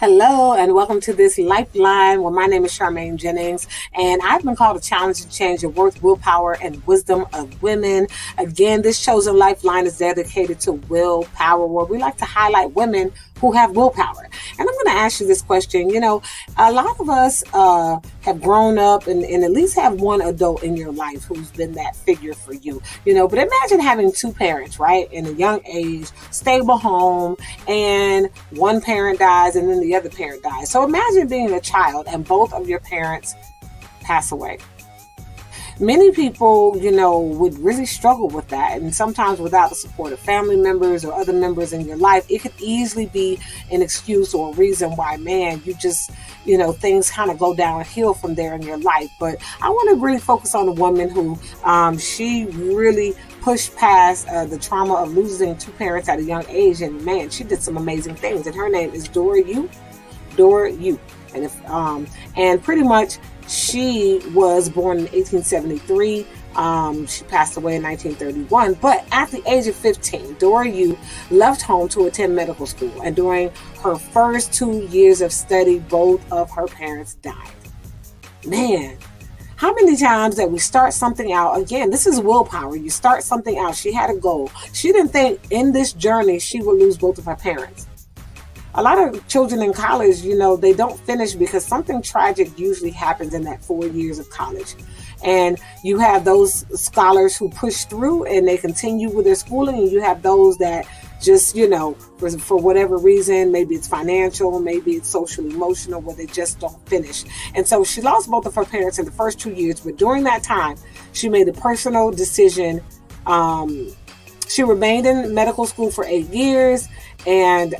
Hello and welcome to this Lifeline. Well, my name is Charmaine Jennings, and I've been called to challenge and change the worth, willpower, and wisdom of women. Again, this chosen Lifeline is dedicated to willpower, where we like to highlight women who have willpower. And I'm going to ask you this question. You know, a lot of us have grown up and at least have one adult in your life who's been that figure for you. You know, but imagine having two parents, right, in a young age, stable home, and one parent dies and then the other parent dies. So imagine being a child and both of your parents pass away. Many people, you know, would really struggle with that. And sometimes without the support of family members or other members in your life, it could easily be an excuse or a reason why, man, you just, you know, things kind of go downhill from there in your life. But I want to really focus on a woman who she really pushed past the trauma of losing two parents at a young age. And man, she did some amazing things. And her name is Dora. And pretty much she was born in 1873. She passed away in 1931. But at the age of 15, Dora left home to attend medical school. And during her first 2 years of study, both of her parents died. Man, how many times that we start something out? Again, this is willpower. You start something out. She had a goal. She didn't think in this journey she would lose both of her parents. A lot of children in college, you know, they don't finish because something tragic usually happens in that 4 years of college. And you have those scholars who push through and they continue with their schooling, and you have those that just, you know, for whatever reason, maybe it's financial, maybe it's social, emotional, where they just don't finish. And so she lost both of her parents in the first 2 years, but during that time, she made a personal decision. She remained in medical school for 8 years, and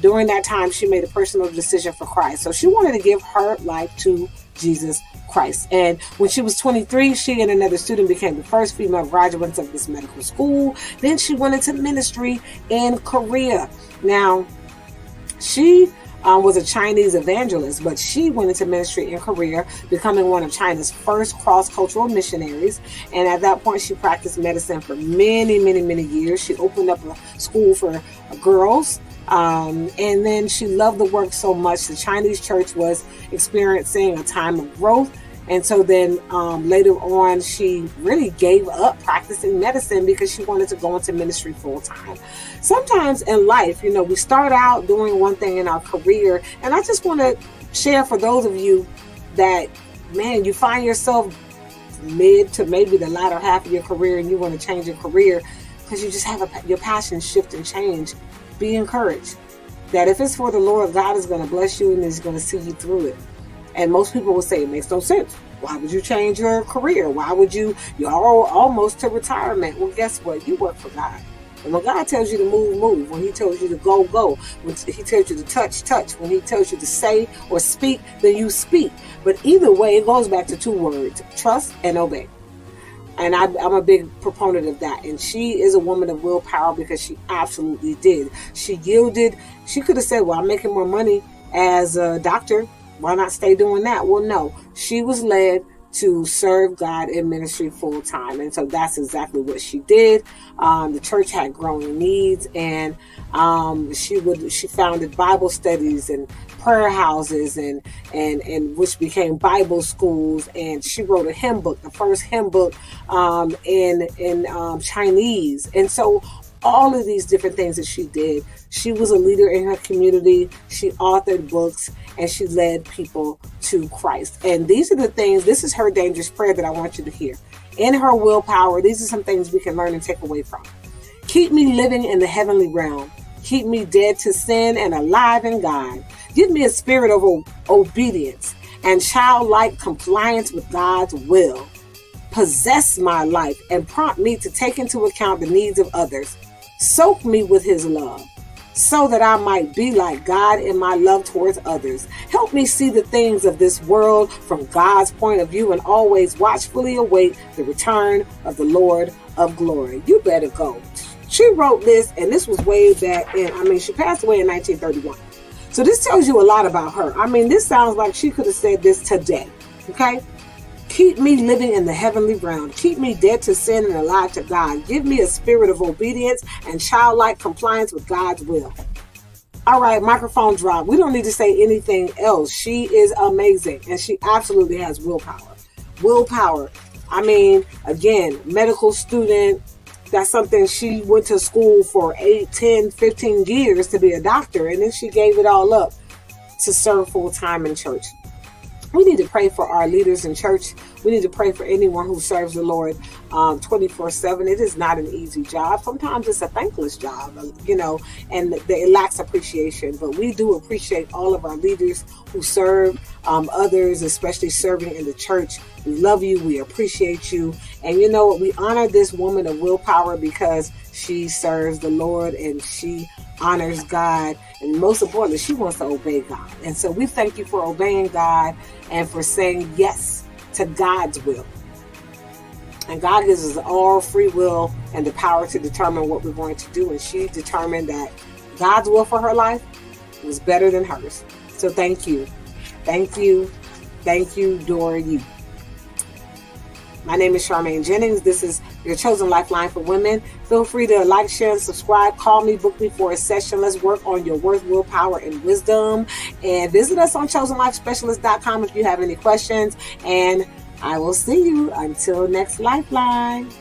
during that time, she made a personal decision for Christ. So she wanted to give her life to Jesus Christ. And when she was 23, she and another student became the first female graduates of this medical school. Then she went into ministry in Korea. Now, she was a Chinese evangelist, but she went into ministry in Korea, becoming one of China's first cross-cultural missionaries. And at that point, she practiced medicine for many, many, many years. She opened up a school for girls. And then she loved the work so much. The Chinese church was experiencing a time of growth. And so then later on, she really gave up practicing medicine because she wanted to go into ministry full time. Sometimes in life, you know, we start out doing one thing in our career. And I just want to share for those of you that, man, you find yourself mid to maybe the latter half of your career and you want to change your career because you just have your passion shift and change. Be encouraged that if it's for the Lord, God is going to bless you and is going to see you through it. And most people will say it makes no sense. Why would you change your career? Why would you're almost to retirement? Well, guess what? You work for God. And when God tells you to move, move. When he tells you to go, go. When he tells you to touch, touch. When he tells you to say or speak, then you speak. But either way, it goes back to two words: trust and obey. And I'm a big proponent of that. And she is a woman of willpower because she absolutely did. She yielded. She could have said, well, I'm making more money as a doctor. Why not stay doing that? Well, no. She was led to serve God in ministry full time. And so that's exactly what she did. The church had growing needs, and she founded Bible studies and prayer houses and which became Bible schools. And she wrote a hymn book, the first hymn book in Chinese. And so all of these different things that she did, she was a leader in her community. She authored books and she led people to Christ. And these are the things, this is her dangerous prayer that I want you to hear. In her willpower, these are some things we can learn and take away from. Keep me living in the heavenly realm. Keep me dead to sin and alive in God. Give me a spirit of obedience and childlike compliance with God's will. Possess my life and prompt me to take into account the needs of others. Soak me with his love so that I might be like God in my love towards others. Help me see the things of this world from God's point of view and always watchfully await the return of the Lord of glory. You better go. She wrote this, and this was way back in, she passed away in 1931. So this tells you a lot about her. This sounds like she could have said this today. Okay? Keep me living in the heavenly realm. Keep me dead to sin and alive to God. Give me a spirit of obedience and childlike compliance with God's will. All right, microphone drop. We don't need to say anything else. She is amazing, and she absolutely has willpower. Willpower. I mean, again, medical student. That's something she went to school for 8, 10, 15 years to be a doctor, and then she gave it all up to serve full time in church. We need to pray for our leaders in church. We need to pray for anyone who serves the Lord 24/7. It is not an easy job. Sometimes it's a thankless job, and it lacks appreciation. But we do appreciate all of our leaders who serve others, especially serving in the church. We love you. We appreciate you. And you know what? We honor this woman of willpower because she serves the Lord and she honors God. And most importantly, she wants to obey God. And so we thank you for obeying God and for saying yes to God's will. And God gives us all free will and the power to determine what we're going to do. And she determined that God's will for her life was better than hers. So thank you. Thank you. Thank you, Dora. My name is Charmaine Jennings. This is your chosen lifeline for women. Feel free to like, share, and subscribe. Call me, book me for a session. Let's work on your worth, willpower, and wisdom. And visit us on chosenlifespecialist.com if you have any questions. And I will see you until next Lifeline.